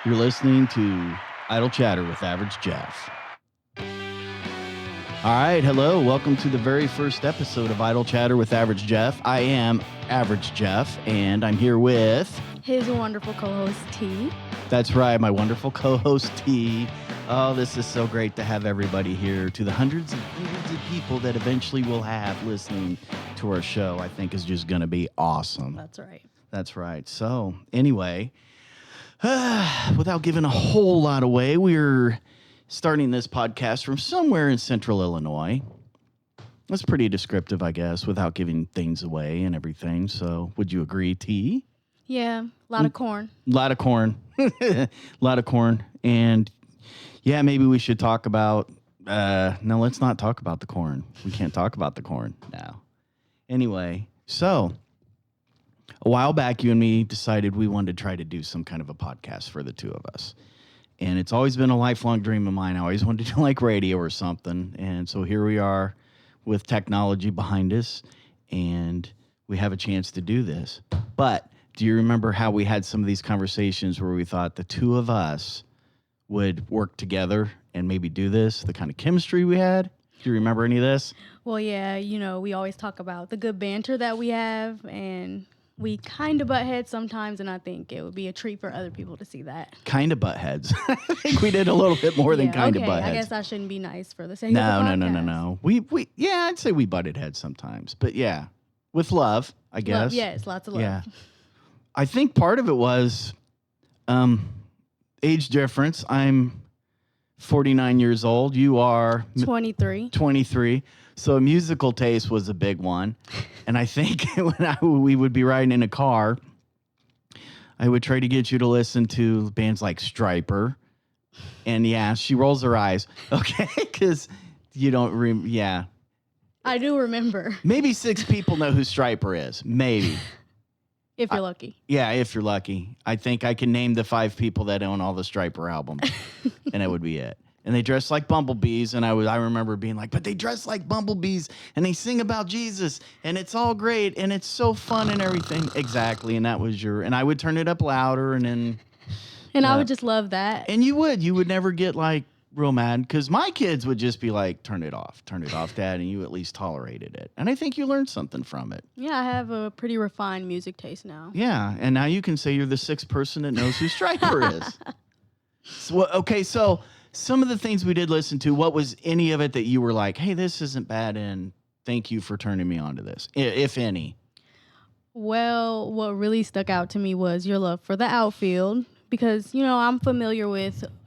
You're listening to Idle Chatter with Average Jeff. All right, hello. Welcome to the very first episode of Idle Chatter with Average Jeff. I am Average Jeff, and I'm here with... his wonderful co-host, T. That's right, my wonderful co-host, T. Oh, this is so great to have everybody here. To the hundreds of people that eventually will have listening to our show, I think is just going to be awesome. That's right. That's right. So, anyway... without giving a whole lot away, we're starting this podcast from somewhere in central Illinois. That's pretty descriptive, I guess, without giving things away and everything. So would you agree, T? Yeah, a lot of corn. A lot of corn. A lot of corn. And yeah, maybe we should talk about... no, let's not talk about the corn. We can't talk about the corn now. Anyway, so... a while back, you and me decided we wanted to try to do some kind of a podcast for the two of us. And it's always been a lifelong dream of mine. I always wanted to do like radio or something. And so here we are with technology behind us, and we have a chance to do this. But do you remember how we had some of these conversations where we thought the two of us would work together and maybe do this, the kind of chemistry we had? Do you remember any of this? Well, yeah, we always talk about the good banter that we have, and... we kind of butt heads sometimes, and I think it would be a treat for other people to see that. Kind of butt heads. I think we did a little bit more than kind of butt heads. I guess I shouldn't be nice for the sake of the podcast. No. Yeah, I'd say we butted heads sometimes. But yeah, with love, I guess. Yes, lots of love. Yeah. I think part of it was age difference. I'm 49 years old. You are... 23. 23. So musical taste was a big one. And I think when we would be riding in a car, I would try to get you to listen to bands like Stryper. And yeah, she rolls her eyes. Okay, because you don't yeah. I do remember. Maybe 6 people know who Stryper is. Maybe. If you're lucky. Yeah, if you're lucky. I think I can name the 5 people that own all the Stryper albums. And that would be it. And they dress like bumblebees, and I remember being like, but they dress like bumblebees, and they sing about Jesus, and it's all great, and it's so fun and everything. Exactly, and that was and I would turn it up louder, and then... and I would just love that. And you would never get, like, real mad, because my kids would just be like, turn it off, Dad, and you at least tolerated it. And I think you learned something from it. Yeah, I have a pretty refined music taste now. Yeah, and now you can say you're the 6th person that knows who Stryper is. So... some of the things we did listen to, what was any of it that you were like, hey, this isn't bad, and thank you for turning me on to this, if any? Well, what really stuck out to me was your love for the Outfield, because, I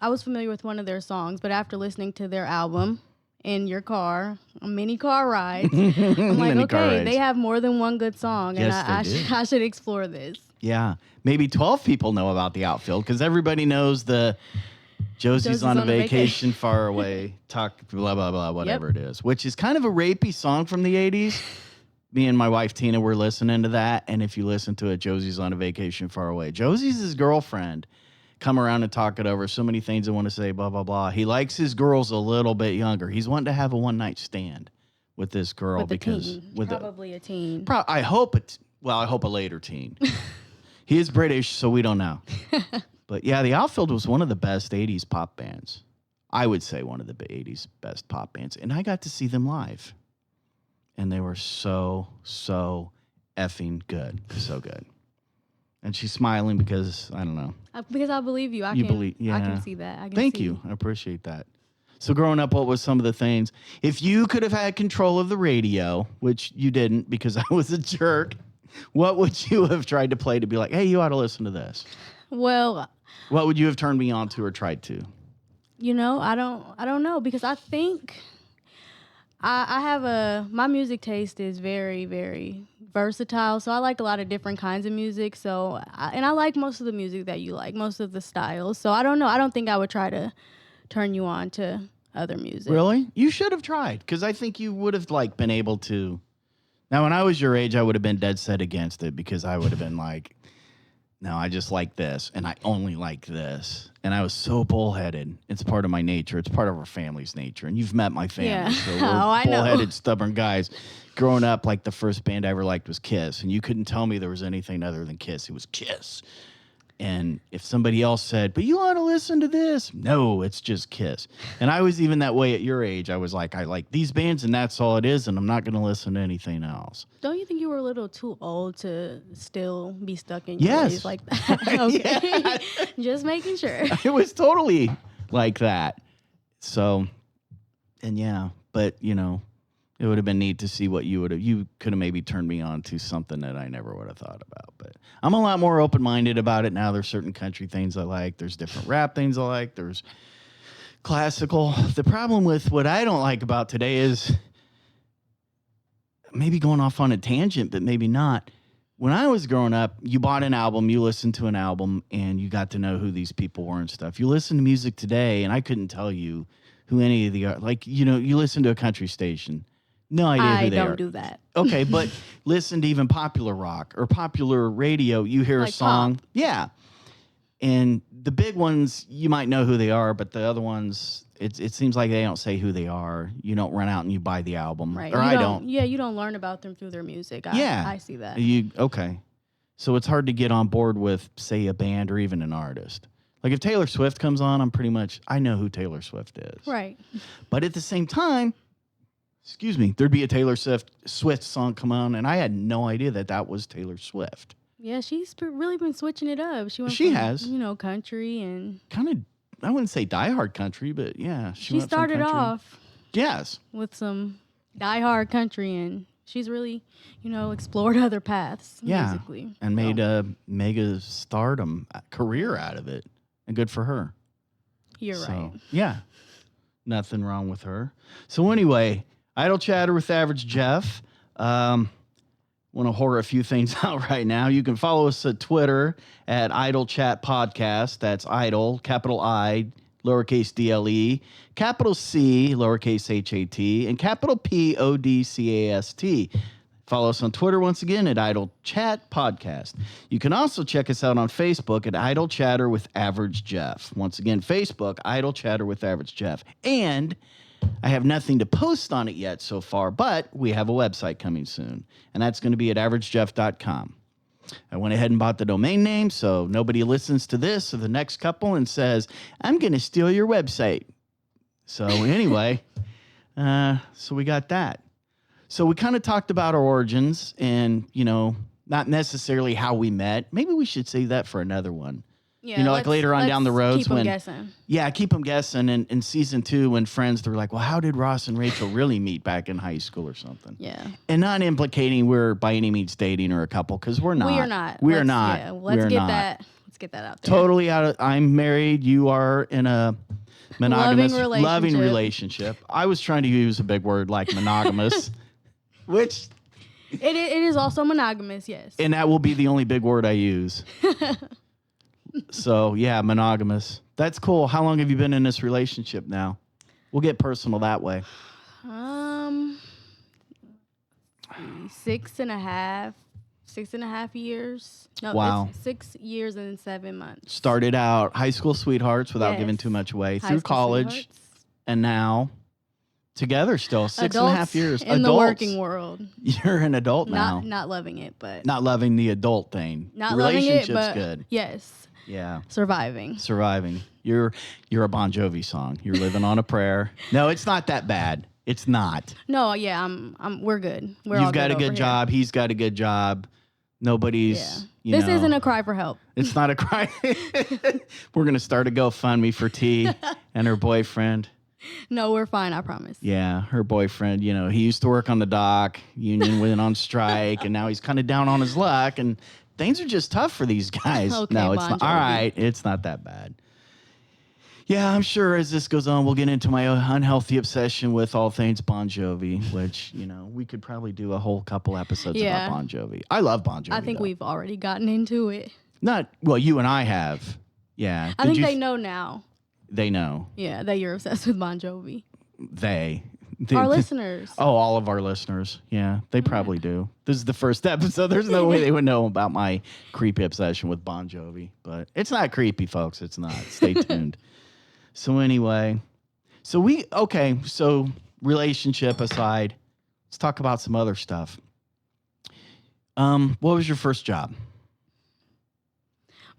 was familiar with one of their songs, but after listening to their album in your car, a mini car ride, I'm like, okay, they have more than one good song, yes, and I should explore this. Yeah, maybe 12 people know about the Outfield, because everybody knows the... Josie's on a vacation far away, talk, blah, blah, blah, whatever it is, which is kind of a rapey song from the 80s. Me and my wife, Tina, were listening to that, and if you listen to it, Josie's on a vacation far away. Josie's his girlfriend. Come around and talk it over. So many things I want to say, blah, blah, blah. He likes his girls a little bit younger. He's wanting to have a one-night stand with this girl because... Probably a teen. I hope a later teen. He is British, so we don't know. But yeah, the Outfield was one of the best 80s pop bands. I would say one of the 80s best pop bands. And I got to see them live. And they were so effing good. So good. And she's smiling because, I don't know. Because I believe you. I can see that. Thank you. I appreciate that. So growing up, what was some of the things? If you could have had control of the radio, which you didn't because I was a jerk, what would you have tried to play to be like, hey, you ought to listen to this? Well... what would you have turned me on to or tried to? I don't know, because I think I have my music taste is very, very versatile. So I like a lot of different kinds of music. So, I like most of the music that you like, most of the styles. So I don't know. I don't think I would try to turn you on to other music. Really? You should have tried, because I think you would have been able to. Now, when I was your age, I would have been dead set against it, because I would have been like, no, I just like this, and I only like this. And I was so bullheaded. It's part of my nature. It's part of our family's nature. And you've met my family. Yeah. So we're bullheaded, stubborn guys. Growing up, the first band I ever liked was Kiss. And you couldn't tell me there was anything other than Kiss. It was Kiss. And if somebody else said, but you ought to listen to this. No, it's just Kiss. And I was even that way at your age. I was like, I like these bands and that's all it is. And I'm not going to listen to anything else. Don't you think you were a little too old to still be stuck in your Yes. ways like that? Okay. Yeah. Just making sure. It was totally like that. So, and yeah, but you know, it would have been neat to see what you could have maybe turned me on to something that I never would have thought about. But I'm a lot more open-minded about it now. There's certain country things I like. There's different rap things I like. There's classical. The problem with what I don't like about today is maybe going off on a tangent, but maybe not. When I was growing up, you bought an album, you listened to an album, and you got to know who these people were and stuff. You listen to music today, and I couldn't tell you who any of the, like, you know, you listen to a country station. No idea who they are. I don't do that. Okay, but listen to even popular rock or popular radio. You hear Like a song. pop. Yeah. And the big ones, you might know who they are, but the other ones, it seems like they don't say who they are. You don't run out and you buy the album. Right. Or You I don't. Yeah, you don't learn about them through their music. Yeah. I see that. Okay. So it's hard to get on board with, say, a band or even an artist. Like if Taylor Swift comes on, I know who Taylor Swift is. Right. But at the same time, there'd be a Taylor Swift song come on, and I had no idea that was Taylor Swift. Yeah, she's really been switching it up. She has. You know, country and Kind of, I wouldn't say diehard country, but yeah. She started off Yes. with some diehard country, and she's really, you know, explored other paths musically. And made a mega stardom career out of it. And good for her. You're right. Yeah. Nothing wrong with her. So anyway, Idle Chatter with Average Jeff. Want to horror a few things out right now. You can follow us at Twitter at Idle Chat Podcast. That's Idle, capital I, lowercase DLE, capital C, lowercase HAT, and capital PODCAST. Follow us on Twitter once again at Idle Chat Podcast. You can also check us out on Facebook at Idle Chatter with Average Jeff. Once again, Facebook, Idle Chatter with Average Jeff. And I have nothing to post on it yet so far, but we have a website coming soon, and that's going to be at averagejeff.com. I went ahead and bought the domain name so nobody listens to this or the next couple and says, I'm going to steal your website. So anyway, so we got that. So we kind of talked about our origins and, you know, not necessarily how we met. Maybe we should save that for another one. Yeah, you know, like later on down the road. Keep them guessing. Yeah, keep them guessing. And in season 2, when friends, they're like, well, how did Ross and Rachel really meet back in high school or something? Yeah. And not implicating we're by any means dating or a couple, because we're not. We are not. We are not. Yeah, Let's get that out there. Totally out of, I'm married. You are in a monogamous, loving relationship. I was trying to use a big word like monogamous, which... It is also monogamous, yes. And that will be the only big word I use. So, yeah, monogamous. That's cool. How long have you been in this relationship now? We'll get personal that way. 6.5 years. No, wow. It's 6 years and 7 months. Started out high school sweethearts without giving too much away. Through college. Sweethearts. And now together still. 6.5 years. In the working world. You're an adult now. Not loving it, but. Not loving the adult thing. Not the loving relationship's it, but good. Yes. Yeah. Surviving. You're a Bon Jovi song. You're living on a prayer. No, it's not that bad. It's not. No, yeah, we're good. You've got a good job. He's got a good job. Nobody's. Yeah. This isn't a cry for help. It's not a cry. We're gonna start a GoFundMe for T and her boyfriend. No, we're fine. I promise. Yeah, her boyfriend. You know, he used to work on the dock. Union went on strike, and now he's kind of down on his luck. And things are just tough for these guys. Okay, no, it's not. All right, it's not that bad. Yeah, I'm sure as this goes on, we'll get into my unhealthy obsession with all things Bon Jovi, which, you know, we could probably do a whole couple episodes about Bon Jovi. I love Bon Jovi. I think we've already gotten into it. Well, you and I have. Yeah. I think they know now. They know. Yeah, that you're obsessed with Bon Jovi. Our listeners. Oh, all of our listeners. Yeah, they probably do. This is the first episode. There's no way they would know about my creepy obsession with Bon Jovi. But it's not creepy, folks. It's not. Stay tuned. So anyway, so relationship aside, let's talk about some other stuff. What was your first job?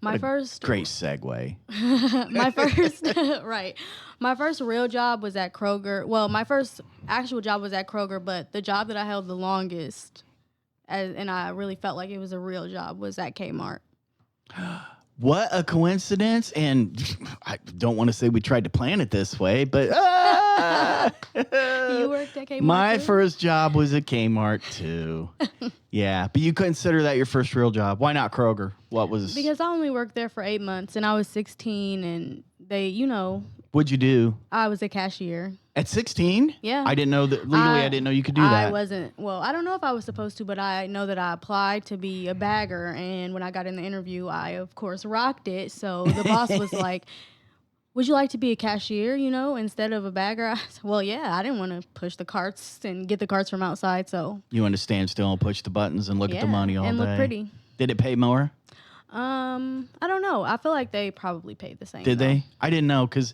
My first Great segue. my first right. My first real job was at Kroger. Well, my first actual job was at Kroger, but the job that I held the longest and I really felt like it was a real job was at K Mart. What a coincidence. And I don't want to say we tried to plan it this way, but You worked at K Mart? my too? first job was at Kmart too. Yeah, but you consider that your first real job. Why not Kroger? What was Because I only worked there for 8 months and I was 16 and they, what'd you do? I was a cashier. At 16? Yeah. I didn't know that legally. I didn't know you could do that. I wasn't, well, I don't know if I was supposed to, but I know that I applied to be a bagger. And when I got in the interview, I, of course, rocked it. So the boss was like, would you like to be a cashier, instead of a bagger? I said, well, yeah, I didn't want to push the carts and get the carts from outside. So You want to stand still and push the buttons and look at the money all and day. look pretty. Did it pay more? I don't know. I feel like they probably paid the same. Did though. they? I didn't know because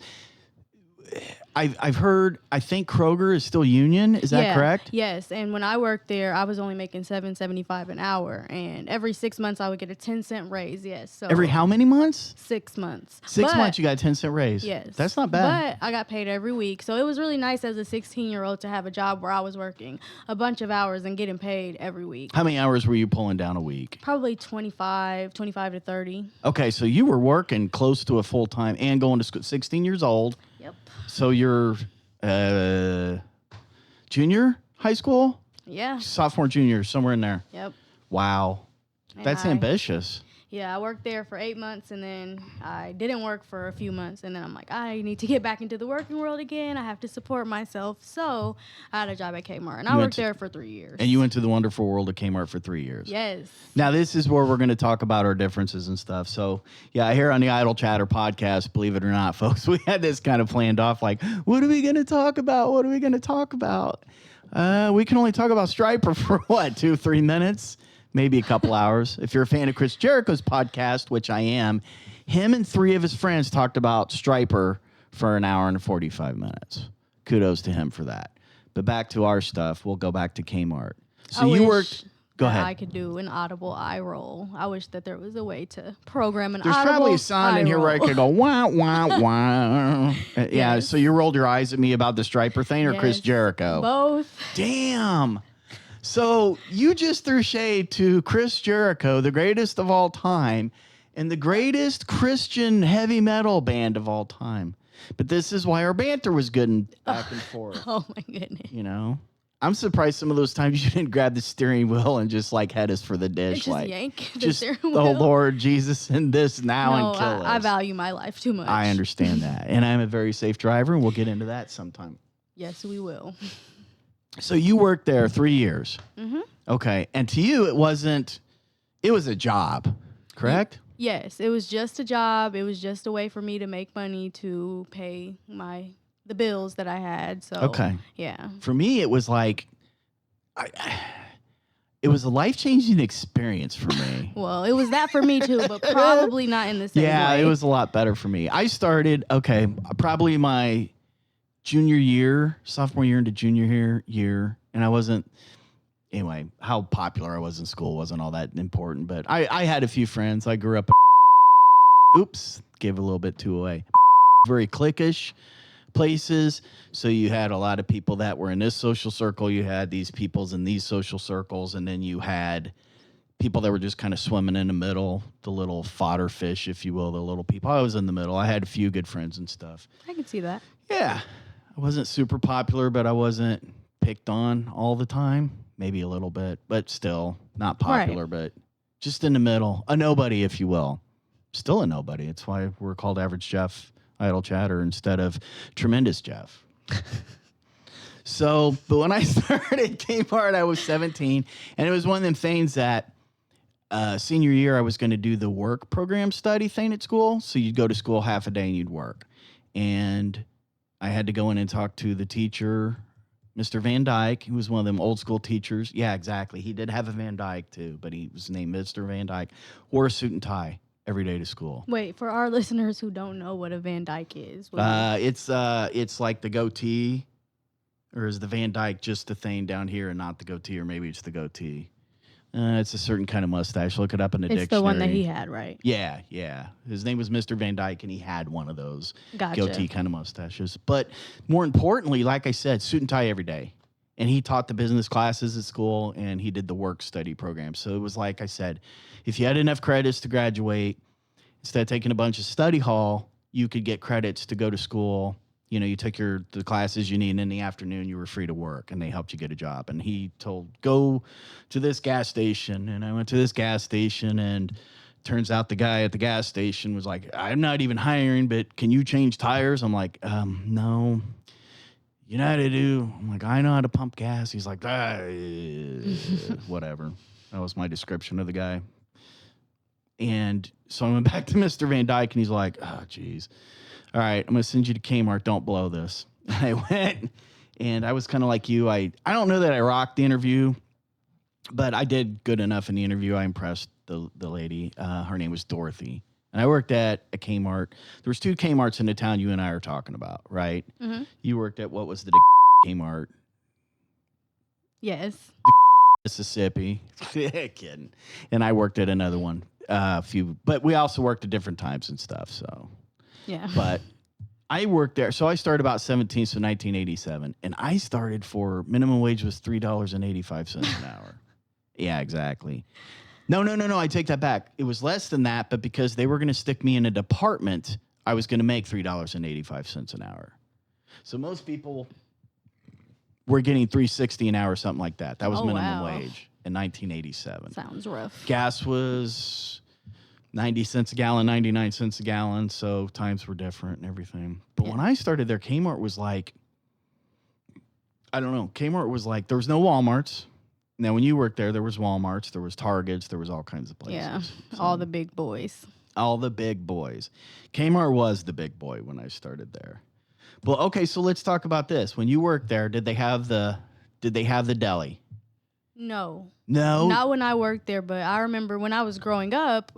I've heard. I think Kroger is still union. Is that correct? Yes. And when I worked there, I was only making $7.75 an hour, and every 6 months I would get a 10-cent raise. Yes. So Every how many months? 6 months. 6 months, you got a 10-cent raise. Yes. That's not bad. But I got paid every week. So it was really nice as a 16-year-old to have a job where I was working a bunch of hours and getting paid every week. How many hours were you pulling down a week? Probably 25 to 30. Okay, so you were working close to a full time and going to school. 16 years old. Yep. So you're junior high school, Yeah. sophomore, junior, somewhere in there. Yep. Wow, And that's ambitious. Yeah, I worked there for 8 months, and then I didn't work for a few months, and then I'm like, I need to get back into the working world again. I have to support myself. So I had a job at K Mart, and I worked there for 3 years. And you went to the wonderful world of Kmart for 3 years. Yes. Now, this is where we're going to talk about our differences and stuff. So, yeah, here on the Idle Chatter podcast, believe it or not, folks, we had this kind of planned off like, what are we going to talk about? What are we going to talk about? We can only talk about Striper for what, 2-3 minutes? Maybe a couple hours. If you're a fan of Chris Jericho's podcast, which I am, him and 3 of his friends talked about Striper for an hour and 45 minutes. Kudos to him for that. But back to our stuff. We'll go back to Kmart. So you worked... Go ahead. I could do an audible eye roll. I wish that there was a way to program an There's audible probably a sound in here where I could go, wah, wah, wah. Yeah, Yes. so you rolled your eyes at me about the Striper thing or Chris Yes, Jericho? Both. Damn. So you just threw shade to Chris Jericho, the greatest of all time, and the greatest Christian heavy metal band of all time. But this is why our banter was good and back and forth. Oh, my goodness. You know? I'm surprised some of those times you didn't grab the steering wheel and just like head us for the dish. Just like, yank the just, steering oh, wheel. Lord Jesus, and this now No, and kill us. I value my life too much. I understand that. And I'm a very safe driver, and we'll get into that sometime. Yes, we will. So you worked there 3 years. Mm-hmm. Okay. And to you, it was a job, correct? Yes, it was just a job. It was just a way for me to make money to pay the bills that I had. So Okay. yeah. For me, it was like, it was a life-changing experience for me. Well, it was that for me too, but probably not in the same way. Yeah, it was a lot better for me. I started, probably my junior year, sophomore year into junior year, and I wasn't, anyway, how popular I was in school wasn't all that important, but I had a few friends. I grew up, oops, gave a little bit too away. Very cliquish places, so you had a lot of people that were in this social circle, you had these peoples in these social circles, and then you had people that were just kind of swimming in the middle, the little fodder fish, if you will, the little people. I was in the middle. I had a few good friends and stuff. I can see that. Yeah. I wasn't super popular, but I wasn't picked on all the time. Maybe a little bit, but still not popular, but just in the middle. A nobody, if you will. Still a nobody. It's why we're called Average Jeff, Idle Chatter, instead of Tremendous Jeff. So, but when I started Kmart, I was 17, and it was one of them things that senior year I was going to do the work program study thing at school. So you'd go to school half a day and you'd work. And I had to go in and talk to the teacher, Mr. Van Dyke, who was one of them old school teachers. Yeah, exactly. He did have a Van Dyke too, but he was named Mr. Van Dyke. Wore a suit and tie every day to school. Wait, for our listeners who don't know what a Van Dyke is. It's like the goatee, or is the Van Dyke just the thing down here and not the goatee, or maybe it's the goatee? It's a certain kind of mustache. Look it up in the It's dictionary. the one that he had, right? Yeah, yeah. His name was Mr. Van Dyke, and he had one of those Gotcha. goatee kind of mustaches. But more importantly, like I said, suit and tie every day. And he taught the business classes at school, and he did the work study program. So it was like I said, if you had enough credits to graduate, instead of taking a bunch of study hall, you could get credits to go to school. You know, you took the classes you need, and in the afternoon you were free to work, and they helped you get a job. And he told, go to this gas station. And I went to this gas station, and turns out the guy at the gas station was like, I'm not even hiring, but can you change tires? I'm like, no. You know how to do? I'm like, I know how to pump gas. He's like, whatever. That was my description of the guy. And so I went back to Mr. Van Dyke, and he's like, oh, geez. All right, I'm going to send you to K Mart. Don't blow this. And I went, and I was kind of like you. I don't know that I rocked the interview, but I did good enough in the interview. I impressed the lady. Her name was Dorothy. And I worked at a K Mart. There was 2 K Marts in the town you and I are talking about, right? Mm-hmm. You worked at, what was the K Mart? Yes. Mississippi. Kidding. And I worked at another one. But we also worked at different times and stuff, so. Yeah. But I worked there. So I started about 17, so 1987. And I started for minimum wage was $3.85 an hour. Yeah, exactly. No. I take that back. It was less than that, but because they were going to stick me in a department, I was going to make $3.85 an hour. So most people were getting $3.60 an hour, something like that. That was minimum wage in 1987. Sounds rough. Gas was 90 cents a gallon, 99 cents a gallon, so times were different and everything. But when I started there, Kmart was like, I don't know, Kmart was like, there was no Walmarts. Now, when you worked there, there was Walmarts, there was Targets, there was all kinds of places. Yeah, So, all the big boys. all the big boys. Kmart was the big boy when I started there. Well, okay, so let's talk about this. When you worked there, did they have the deli? No. No. Not when I worked there, but I remember when I was growing up,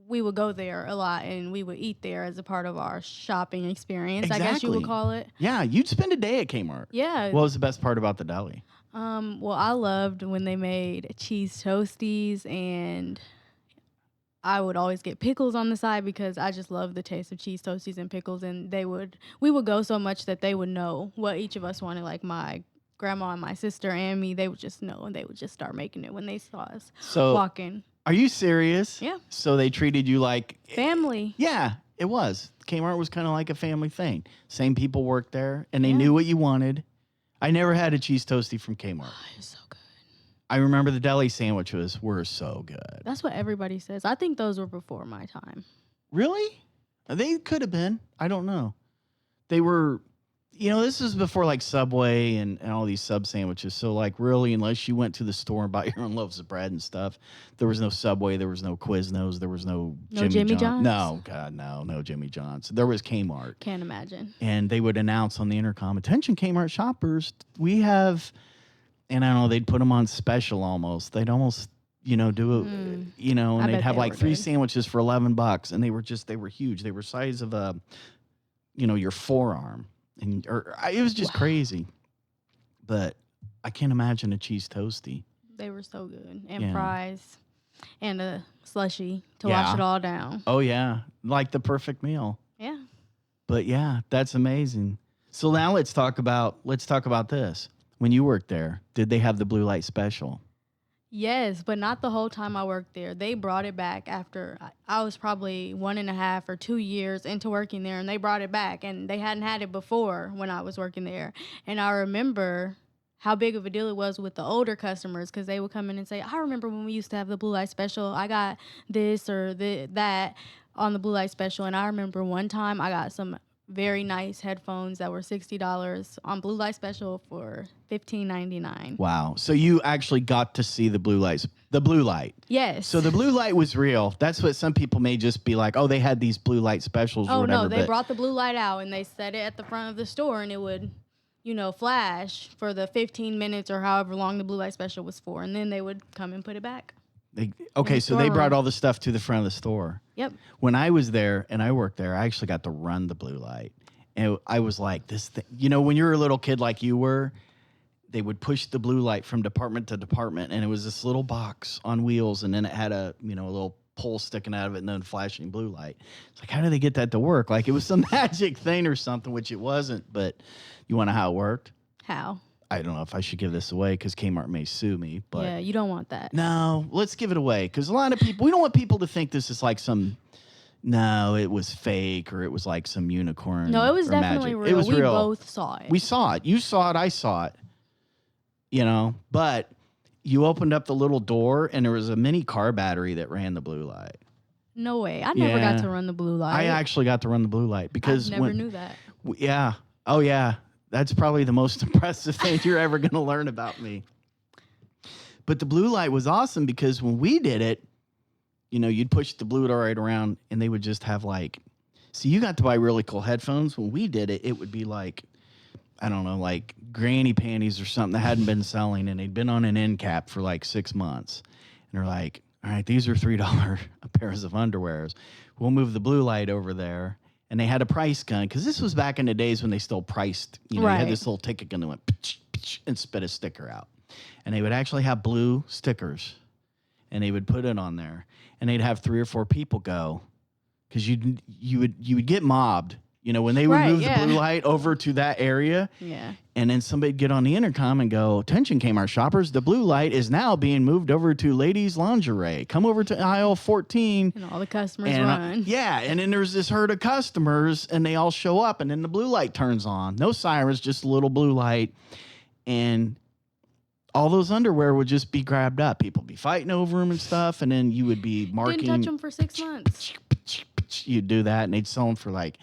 we would go there a lot, and we would eat there as a part of our shopping experience, I guess you would call it. Yeah, you'd spend a day at Kmart. Yeah. What was the best part about the deli? Well, I loved when they made cheese toasties, and I would always get pickles on the side because I just love the taste of cheese toasties and pickles. And we would go so much that they would know what each of us wanted. Like my grandma and my sister and me, they would just know, and they would just start making it when they saw us walking. Are you serious? Yeah. So they treated you like family. Yeah, it was. Kmart was kind of like a family thing. Same people worked there, and they knew what you wanted. I never had a cheese toasty from Kmart. Oh, it was so good. I remember the deli sandwiches were so good. That's what everybody says. I think those were before my time. Really? They could have been. I don't know. They were, this was before like Subway and all these sub sandwiches. So like really, unless you went to the store and bought your own loaves of bread and stuff, there was no Subway, there was no Quiznos, there was no Jimmy John's? No, God, no Jimmy John's. There was Kmart. Can't imagine. And they would announce on the intercom, attention Kmart shoppers, we have, and I don't know, they'd put them on special almost. They'd almost, do it, and they'd have like 3 sandwiches for $11. And they were huge. They were size of your forearm. And it was just crazy. But I can't imagine a cheese toasty. They were so good. And fries and a slushie to wash it all down. Oh, yeah. Like the perfect meal. Yeah. But yeah, that's amazing. So now let's talk about this. When you worked there, did they have the blue light special? Yes, but not the whole time I worked there. They brought it back after I was probably 1.5 or 2 years into working there, and they brought it back, and they hadn't had it before when I was working there. And I remember how big of a deal it was with the older customers because they would come in and say, I remember when we used to have the blue light special. I got this or that on the blue light special. And I remember one time I got some very nice headphones that were $60 on blue light special for $15.99. Wow. So you actually got to see the blue light. Yes. So the blue light was real. That's what some people may just be like, oh, they had these blue light specials or whatever. Oh, no, they brought the blue light out and they set it at the front of the store and it would, flash for the 15 minutes or however long the blue light special was for. And then they would come and put it back. So they brought all the stuff to the front of the store. Yep. When I was there and I worked there, I actually got to run the blue light. And I was like, this thing, when you're a little kid like you were, they would push the blue light from department to department, and it was this little box on wheels, and then it had a a little pole sticking out of it and then flashing blue light. It's like, how do they get that to work? Like it was some magic thing or something, which it wasn't. But you want to know how it worked? How? I don't know if I should give this away because Kmart may sue me. But yeah, you don't want that. no, let's give it away because a lot of people, we don't want people to think this is like some. No, it was fake or it was like some unicorn. No, it was or definitely magic. real. It was we real. both saw it. We saw it. You saw it. I saw it. But you opened up the little door and there was a mini car battery that ran the blue light. No way. I never got to run the blue light. I actually got to run the blue light because I never knew that. Yeah. Oh yeah. That's probably the most impressive thing you're ever going to learn about me. But the blue light was awesome because when we did it, you'd push the blue light around and they would just have you got to buy really cool headphones. When we did it, it would be like, I don't know, like granny panties or something that hadn't been selling and they'd been on an end cap for like 6 months. And they're like, all right, these are $3 pairs of underwears. We'll move the blue light over there. And they had a price gun because this was back in the days when they still priced, you had this little ticket gun that went and spit a sticker out. And they would actually have blue stickers and they would put it on there. And they'd have 3 or 4 people go because you would get mobbed, when they would move the blue light over to that area. Yeah. And then somebody'd get on the intercom and go, attention Kmart shoppers, the blue light is now being moved over to ladies lingerie. Come over to aisle 14. And all the customers run. And then there's this herd of customers and they all show up and then the blue light turns on. No sirens, just a little blue light. And all those underwear would just be grabbed up. People would be fighting over them and stuff. And then you would be marking. Didn't touch them for 6 months. You'd do that and they'd sell them for like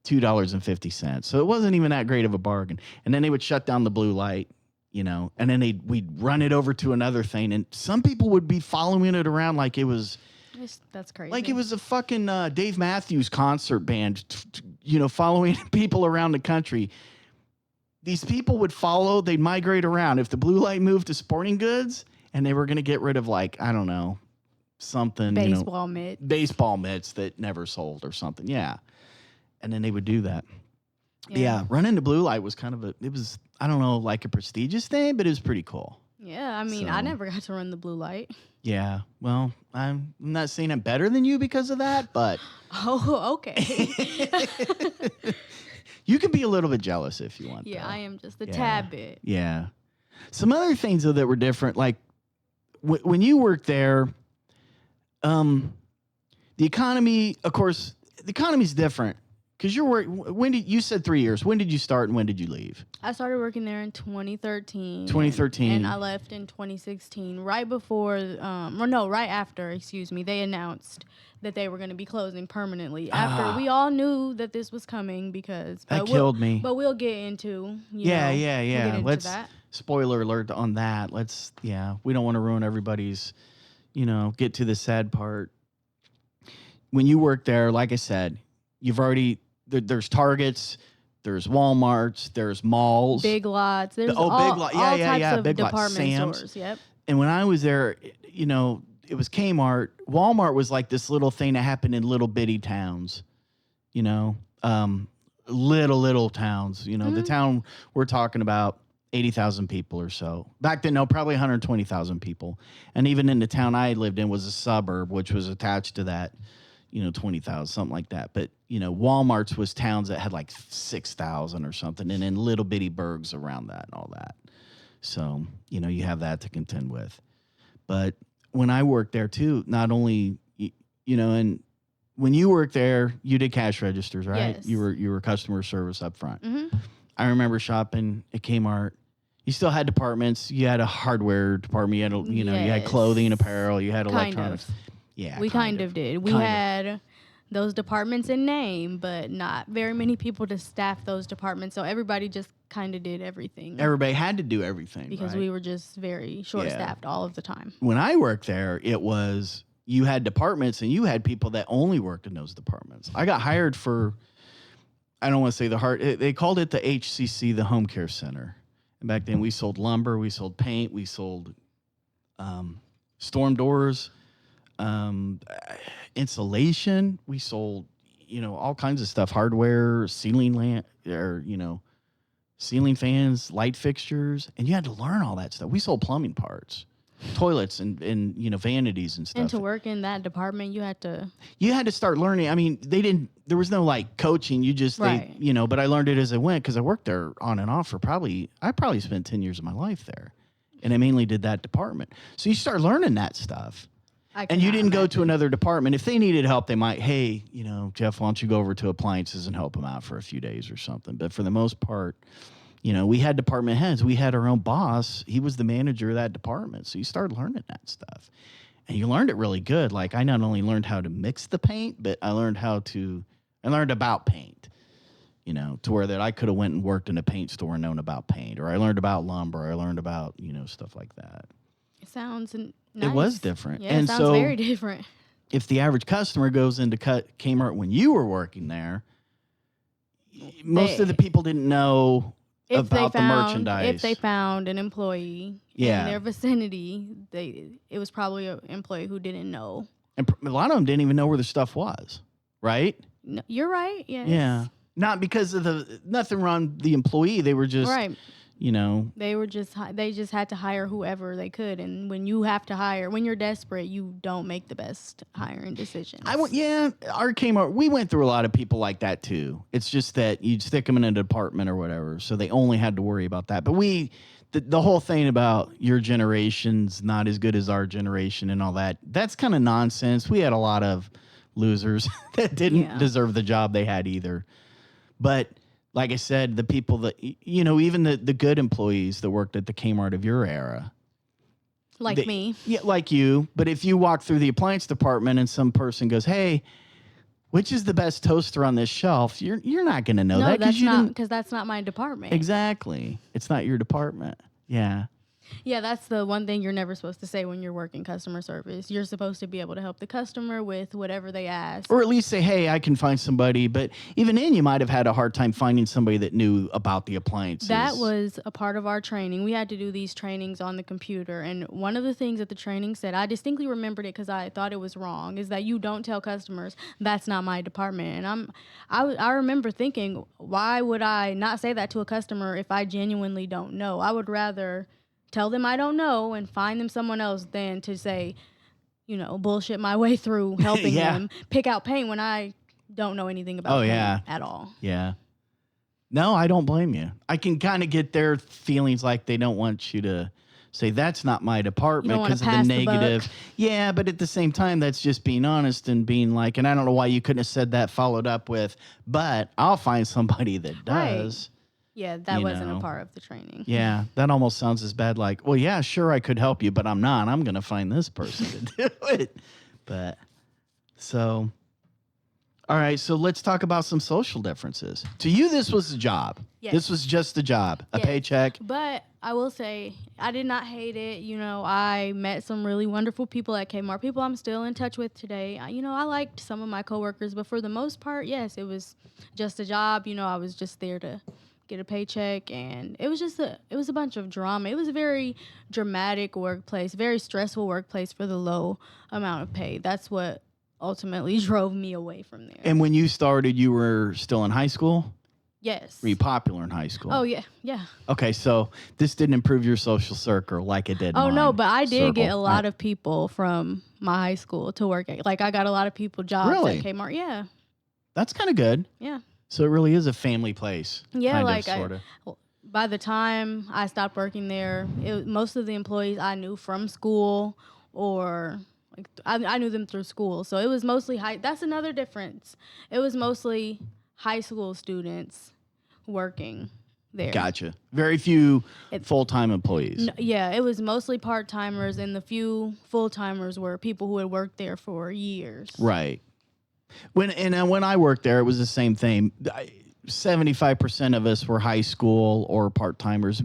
$2.50. So it wasn't even that great of a bargain. And then they would shut down the blue light, and then we'd run it over to another thing. And some people would be following it around like it was. That's crazy. Like it was a fucking Dave Matthews concert band, following people around the country. These people would follow, they'd migrate around. If the blue light moved to sporting goods and they were going to get rid of like, I don't know, something. Baseball mitts. Baseball mitts that never sold or something. Yeah. And then they would do that. Yeah. Running the blue light was kind of it was, I don't know, like a prestigious thing, but it was pretty cool. Yeah. I mean, I never got to run the blue light. Yeah. Well, I'm not saying I'm better than you because of that, but. Oh, okay. You can be a little bit jealous if you want. Yeah, though. I am just a tad bit. Yeah. Some other things, though, that were different, like when you worked there, the economy, of course, the economy's different. Because you said 3 years. When did you start and when did you leave? I started working there in 2013. 2013. And I left in 2016, right after, they announced that they were going to be closing permanently. After we all knew that this was coming that killed me. But we'll get into, Yeah. We'll get into that. Spoiler alert on that. We don't want to ruin everybody's, get to the sad part. When you work there, like I said, you've already... There's Targets, there's Walmarts, there's malls. Big Lots. There's Big Lot. types of Big Lot. department Sam's. stores. Yep. And when I was there, it was Kmart. Walmart was like this little thing that happened in little bitty towns, little towns. The town we're talking about, 80,000 people or so. Back then, no, probably 120,000 people. And even in the town I lived in was a suburb, which was attached to that. 20,000, something like that. But, Walmart's was towns that had like 6,000 or something, and then little bitty burgs around that and all that. So, you have that to contend with. But when I worked there too, not only, and when you worked there, you did cash registers, right? Yes. You were customer service up front. Mm-hmm. I remember shopping at Kmart. You still had departments. You had a hardware department. You had, you had clothing, apparel. You had electronics. Yeah, we kind of did. We had those departments in name, but not very many people to staff those departments. So everybody just kind of did everything. Everybody had to do everything. Because we were just very short-staffed all of the time. When I worked there, it was you had departments and you had people that only worked in those departments. I got hired for, I don't want to say they called it the HCC, the Home Care Center. And back then we sold lumber, we sold paint, we sold storm doors. Insulation, we sold, all kinds of stuff, hardware, ceiling lamp, or, ceiling fans, light fixtures, and you had to learn all that stuff. We sold plumbing parts, toilets, and vanities and stuff. And to work in that department, you had to start learning. I mean, there was no like coaching. You just, Right. but I learned it as I went because I worked there on and off for I probably spent 10 years of my life there. And I mainly did that department. So you start learning that stuff. And you didn't go to another department. If they needed help, they might, hey, Jeff, why don't you go over to appliances and help them out for a few days or something. But for the most part, we had department heads. We had our own boss. He was the manager of that department. So you started learning that stuff. And you learned it really good. Like I not only learned how to mix the paint, but I learned about paint, to where that I could have went and worked in a paint store and known about paint. Or I learned about lumber. I learned about, stuff like that. It sounds nice. It was different. Yeah, and it sounds so very different. if the average customer goes into K Mart when you were working there, most of the people didn't know about the merchandise. If they found an employee in their vicinity, it was probably an employee who didn't know. And a lot of them didn't even know where the stuff was, right? No, you're right, yes. Yeah. Not because of nothing wrong with the employee. They were just, right. They just had to hire whoever they could. And when you have to hire, when you're desperate, you don't make the best hiring decisions. Our K Mart, we went through a lot of people like that too. It's just that you'd stick them in a department or whatever. So they only had to worry about that. But the whole thing about your generation's not as good as our generation and all that, that's kind of nonsense. We had a lot of losers that didn't deserve the job they had either. But like I said, the people that, even the good employees that worked at the K Mart of your era. Like me. Yeah, like you. But if you walk through the appliance department and some person goes, hey, which is the best toaster on this shelf? You're not going to know that. Because that's not my department. Exactly. It's not your department. Yeah. Yeah, that's the one thing you're never supposed to say when you're working customer service. You're supposed to be able to help the customer with whatever they ask. Or at least say, hey, I can find somebody. But even then, you might have had a hard time finding somebody that knew about the appliances. That was a part of our training. We had to do these trainings on the computer. And one of the things that the training said, I distinctly remembered it because I thought it was wrong, is that you don't tell customers, that's not my department. And I remember thinking, why would I not say that to a customer if I genuinely don't know? I would rather tell them I don't know and find them someone else than to say, bullshit my way through helping them pick out paint when I don't know anything about paint at all. Yeah. No, I don't blame you. I can kind of get their feelings like they don't want you to say that's not my department because of the negative. Yeah, but at the same time, that's just being honest and being like, and I don't know why you couldn't have said that followed up with, but I'll find somebody that does. Right. Yeah, that wasn't a part of the training. Yeah, that almost sounds as bad like, well, yeah, sure, I could help you, but I'm not. I'm going to find this person to do it. But so, all right, so let's talk about some social differences. To you, this was a job. Yes. This was just a job, a paycheck. But I will say, I did not hate it. I met some really wonderful people at K Mart, people I'm still in touch with today. I liked some of my coworkers, but for the most part, yes, it was just a job. I was just there to get a paycheck, and it was a bunch of drama. It was a very dramatic workplace, very stressful workplace for the low amount of pay. That's what ultimately drove me away from there. And when you started, you were still in high school? Yes. Were you popular in high school? Oh, yeah. Okay, so this didn't improve your social circle like it did Oh, mine. no, but I did get a lot of people from my high school to work at. Like, I got a lot of people jobs at K Mart. Yeah. That's kind of good. Yeah. So it really is a family place. Yeah, sort of. By the time I stopped working there, most of the employees I knew from school, or like I knew them through school. So it was mostly that's another difference. It was mostly high school students working there. Gotcha. Very few full-time employees. It was mostly part-timers, and the few full-timers were people who had worked there for years. Right. When I worked there, it was the same thing. 75% of us were high school or part-timers.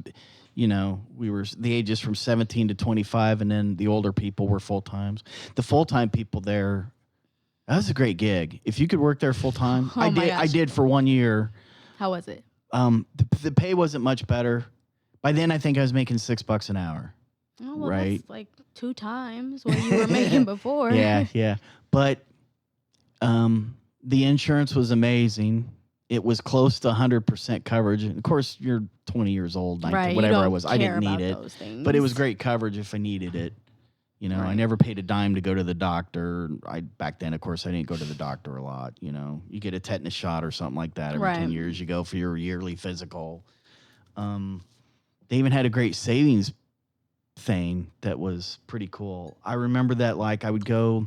We were the ages from 17 to 25, and then the older people were full-times. The full-time people there, that was a great gig. If you could work there full-time, I did for 1 year. How was it? The pay wasn't much better. By then, I think I was making $6 an hour. Oh, well, right? That's like 2 times what you were making before. Yeah. But the insurance was amazing. it was close to 100% coverage. And of course, you're 20 years old, 19, Right. You whatever I don't was. I didn't care need about it, those things. but it was great coverage if I needed it. You know, I Right. never paid a dime to go to the doctor. Back then, of course, I didn't go to the doctor a lot. You know, you get a tetanus shot or something like that every 10 Right. years. You go for your yearly physical. They even had a great savings thing that was pretty cool. I remember that, like, I would go.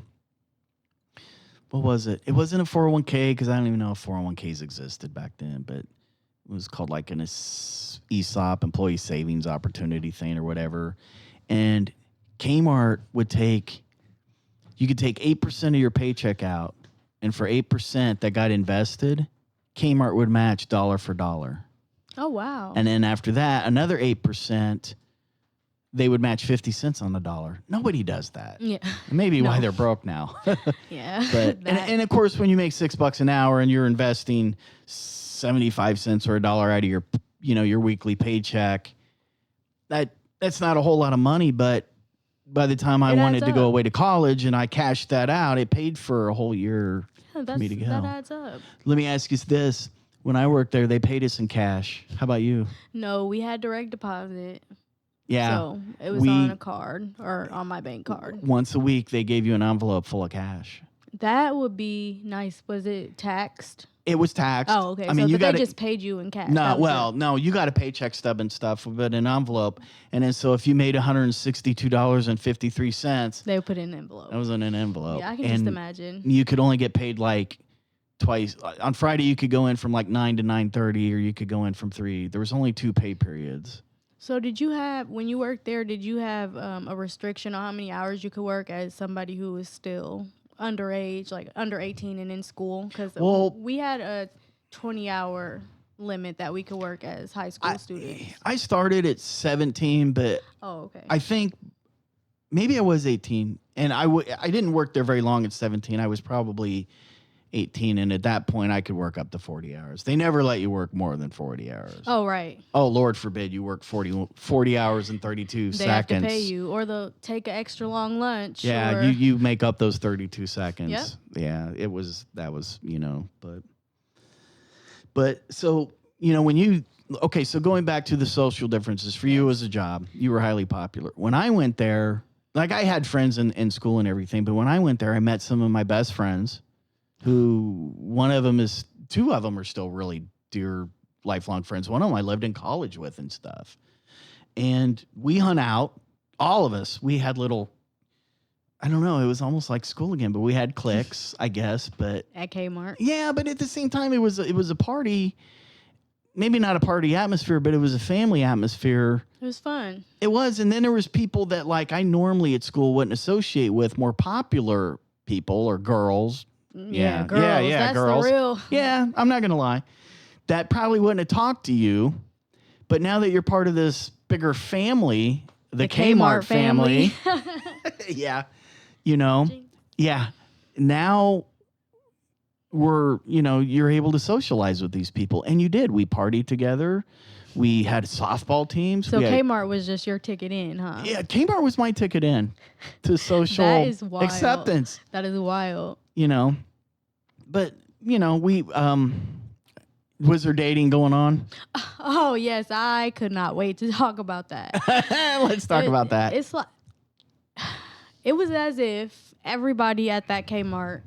What was it? It wasn't a 401k because I don't even know if 401ks existed back then, but it was called like an ESOP, employee savings opportunity thing or whatever. And Kmart would you could take 8% of your paycheck out, and for 8% that got invested, Kmart would match dollar for dollar. Oh, wow. And then after that, another 8%, they would match 50 cents on the dollar. Nobody does that. Yeah. Maybe No. why they're broke now. Yeah. But and of course, when you make $6 an hour and you're investing 75 cents or a dollar out of your weekly paycheck, that's not a whole lot of money. But by the time I It wanted adds to go up. away to college and I cashed that out, it paid for a whole year for me to go. That adds up. Let me ask you this: when I worked there, they paid us in cash. How about you? No, we had direct deposit. Yeah. So it was on a card or on my bank card. Once a week, they gave you an envelope full of cash. That would be nice. Was it taxed? It was taxed. Oh, okay. I mean, so you they got just paid you in cash. No, no, you got a paycheck stub and stuff, but an envelope. And then so if you made $162.53, they would put in an envelope. that was in an envelope. Yeah, I can just imagine. You could only get paid like twice. On Friday, you could go in from like 9 to 9:30, or you could go in from 3. There was only 2 pay periods. So did you have, when you worked there, did you have a restriction on how many hours you could work as somebody who was still underage, like under 18 and in school? Because we had a 20-hour limit that we could work as high school students. I started at 17, but okay. I think maybe I was 18. And I didn't work there very long at 17. I was probably 18, and at that point I could work up to 40 hours. They never let you work more than 40 hours. Oh, right. Oh, Lord forbid you work 40 hours and 32 they seconds. Have to pay you, or they'll take an extra long lunch. Yeah, or... you make up those 32 seconds. Yep. Yeah, that was, but so, so going back to the social differences for you as a job, you were highly popular. When I went there, like I had friends in school and everything, but when I went there, I met some of my best friends who two of them are still really dear lifelong friends. One of them I lived in college with and stuff. And we hung out, all of us. We had little, I don't know, it was almost like school again, but we had cliques, I guess. But at K Mart. Yeah, but at the same time, it was a party. Maybe not a party atmosphere, but it was a family atmosphere. It was fun. It was. And then there was people that like I normally at school wouldn't associate with, more popular people or girls. Yeah, girls. That's girls. The real. Yeah, I'm not going to lie. That probably wouldn't have talked to you. But now that you're part of this bigger family, the K Mart family. Yeah. Yeah. Now you're able to socialize with these people. And you did. We partied together. We had softball teams. So K Mart was just your ticket in, huh? Yeah, K Mart was my ticket in to social that is wild. acceptance. That is wild. But we was there dating going on? Oh yes, I could not wait to talk about that. Let's talk about that. It's like it was as if everybody at that Kmart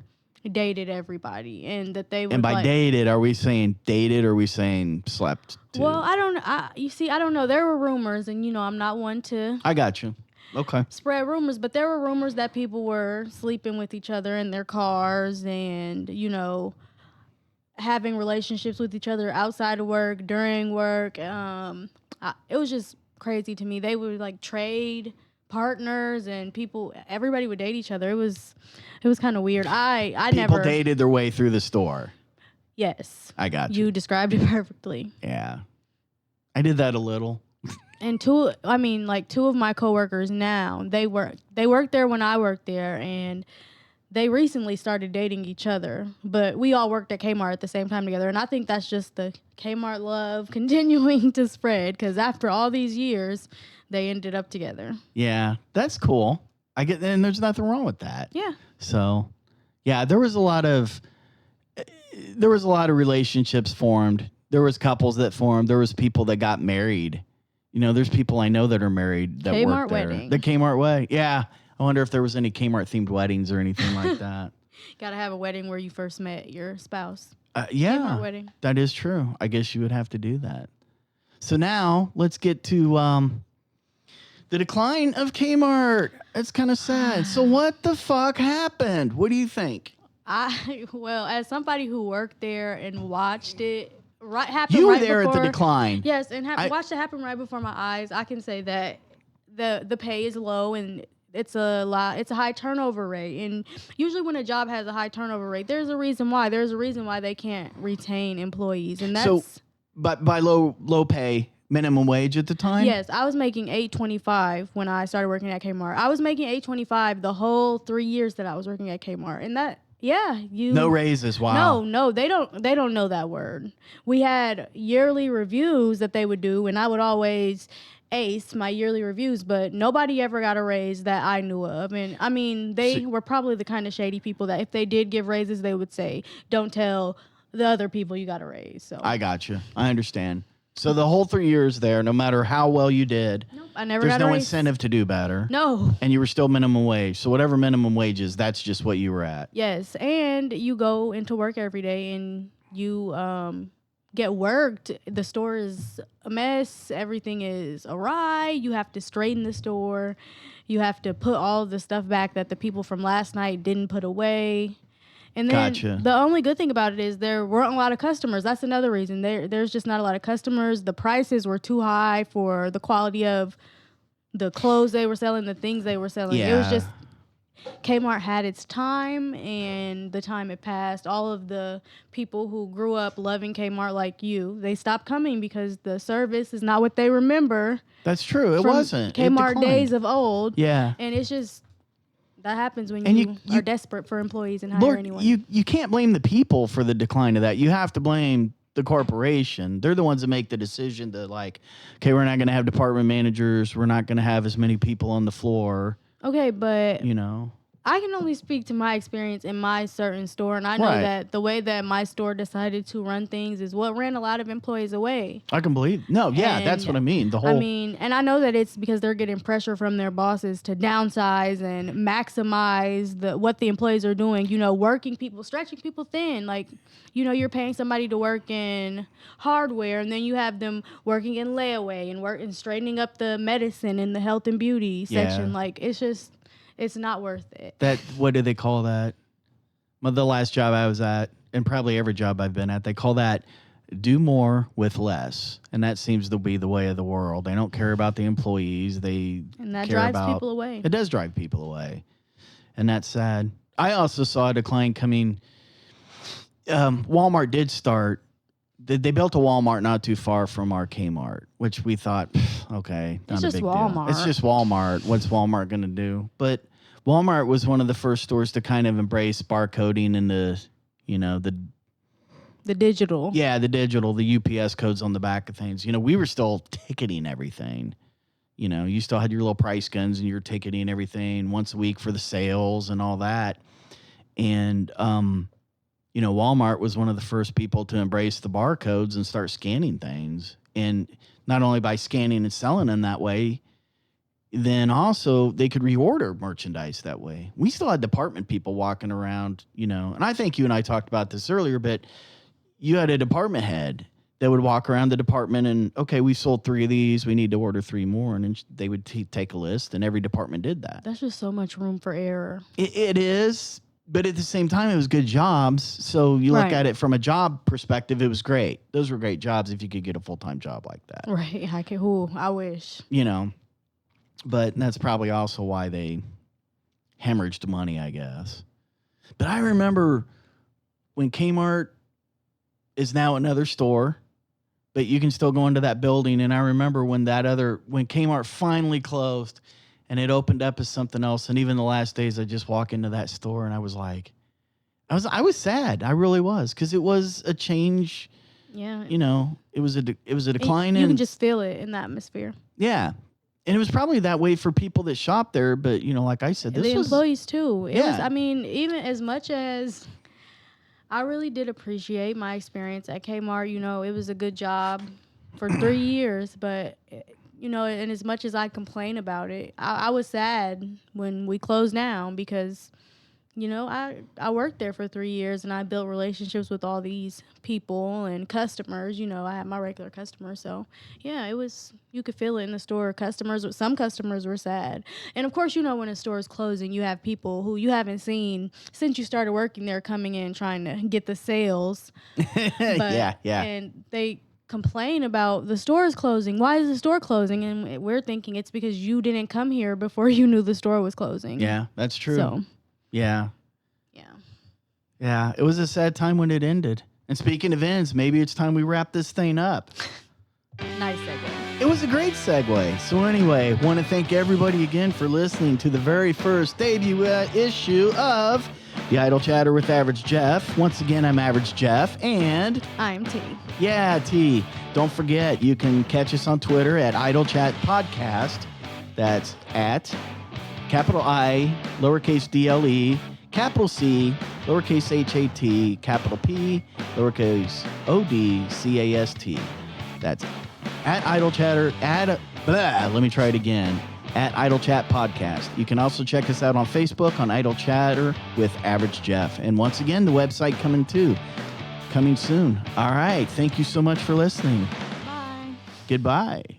dated everybody, and that they would. And by dated, are we saying dated, or are we saying slept? Well, I don't. I don't know. There were rumors, and I'm not one to. I got you. Okay. Spread rumors, but there were rumors that people were sleeping with each other in their cars, and having relationships with each other outside of work, during work. It was just crazy to me. They would like trade partners, and everybody would date each other. It was kind of weird. I People never dated their way through the store. Yes. I got you. You described it perfectly. Yeah. I did that a little. And two of my coworkers now, they worked there when I worked there, and they recently started dating each other. But we all worked at Kmart at the same time together, and I think that's just the Kmart love continuing to spread, because after all these years, they ended up together. Yeah, that's cool. And there's nothing wrong with that. Yeah. So, yeah, there was a lot of there was a lot of relationships formed. There was couples that formed. There was people that got married. You know, there's people I know that are married that K work Mart there. wedding. The K Mart way. Yeah. I wonder if there was any K Mart themed weddings or anything like that. Gotta have a wedding where you first met your spouse. Yeah, K-Mart wedding. that is true. I guess you would have to do that. So now let's get to the decline of Kmart. It's kind of sad. So what the fuck happened? What do you think? Well, as somebody who worked there and watched it happen You were right there before, at the decline. Yes, and watched it happen right before my eyes. I can say that the pay is low and it's a high turnover rate. And usually when a job has a high turnover rate, there's a reason why. There's a reason why they can't retain employees, and that's So, but by low pay, minimum wage at the time. yes. I was making $8.25 when I started working at Kmart. I was making $8.25 the whole 3 years that I was working at Kmart, and that. Yeah, No raises. Wow. No, they don't know that word. We had yearly reviews that they would do, and I would always ace my yearly reviews, but nobody ever got a raise that I knew of. And I mean, they were probably the kind of shady people that if they did give raises, they would say, "Don't tell the other people you got a raise." So I got you. I understand. So the whole 3 years there, no matter how well you did, nope, I never there's got a no raise. incentive to do better. No. And you were still minimum wage. So whatever minimum wage is, that's just what you were at. Yes, and you go into work every day and you get worked. The store is a mess. Everything is awry. You have to straighten the store. You have to put all the stuff back that the people from last night didn't put away. And then Gotcha. the only good thing about it is there weren't a lot of customers. That's another reason. There's just not a lot of customers. The prices were too high for the quality of the clothes they were selling, the things they were selling. It was Yeah. just Kmart had its time, and the time had passed. All of the people who grew up loving Kmart like you, they stopped coming because the service is not what they remember. That's true. It from wasn't. It Kmart declined. days of old. Yeah. And it's just that happens when And you you are desperate for employees and hire Lord, anyone. you can't blame the people for the decline of that. You have to blame the corporation. They're the ones that make the decision to like, okay, we're not going to have department managers. We're not going to have as many people on the floor. Okay, but You know. I can only speak to my experience in my certain store, and I know Right. that the way that my store decided to run things is what ran a lot of employees away. I can believe. No, yeah, that's And, what I mean. The whole. I mean, and I know that it's because they're getting pressure from their bosses to downsize and maximize what the employees are doing. You know, working people, stretching people thin. Like, you know, you're paying somebody to work in hardware, and then you have them working in layaway and straightening up the medicine in the health and beauty section. Yeah. Like, it's not worth it. that what do they call that? Well, the last job I was at, and probably every job I've been at, they call that do more with less, and that seems to be the way of the world. They don't care about the employees. And that care drives about, people away. It does drive people away, and that's sad. I also saw a decline coming. Walmart did start. They built a Walmart not too far from our Kmart, which we thought, okay, not It's a just big deal. Walmart. It's just Walmart. What's Walmart going to do? But Walmart was one of the first stores to kind of embrace barcoding and the digital. yeah, the digital, the UPS codes on the back of things. You know, we were still ticketing everything. You know, you still had your little price guns and you're ticketing everything once a week for the sales and all that. And, you know, Walmart was one of the first people to embrace the barcodes and start scanning things. And not only by scanning and selling them that way, then also they could reorder merchandise that way. We still had department people walking around, you know, and I think you and I talked about this earlier, but you had a department head that would walk around the department and, okay, we sold 3 of these. We need to order 3 more. And then they would take a list, and every department did that. That's just so much room for error. It is, but at the same time, it was good jobs. So you look Right. at it from a job perspective, it was great. Those were great jobs if you could get a full-time job like that. Right. I wish. You know, but that's probably also why they hemorrhaged money, I guess. But I remember when Kmart is now another store, but you can still go into that building. And I remember when Kmart finally closed and it opened up as something else. And even the last days, I just walk into that store and I was like, I was sad. I really was, because it was a change. Yeah. You know, it was a decline. You in, can just feel it in the atmosphere. yeah. And it was probably that way for people that shop there. But, you know, like I said, this The was employees too. It was, Yeah. I mean, even as much as I really did appreciate my experience at K Mart. You know, it was a good job for 3 years, but you know, and as much as I complain about it, I was sad when we closed down because you know, I worked there for 3 years and I built relationships with all these people and customers. You know, I had my regular customers. So, yeah, it was, you could feel it in the store. Some customers were sad. And of course, you know, when a store is closing, you have people who you haven't seen since you started working there coming in trying to get the sales. Yeah, yeah. And they complain about the store is closing. Why is the store closing? And we're thinking it's because you didn't come here before you knew the store was closing. Yeah, that's true. So, yeah. yeah. Yeah, it was a sad time when it ended. And speaking of ends, maybe it's time we wrap this thing up. Nice segue. It was a great segue. So anyway, want to thank everybody again for listening to the very first debut issue of The Idle Chatter with Average Jeff. Once again, I'm Average Jeff, and I'm T. yeah, T. Don't forget, you can catch us on Twitter at Idle Chat Podcast. That's at capital I, lowercase DLE, capital C, lowercase HAT, capital P, lowercase ODCAST. That's at Idle Chatter, let me try it again, at Idle Chat Podcast. You can also check us out on Facebook on Idle Chatter with Average Jeff. And once again, the website coming soon. All right. Thank you so much for listening. Bye. Goodbye.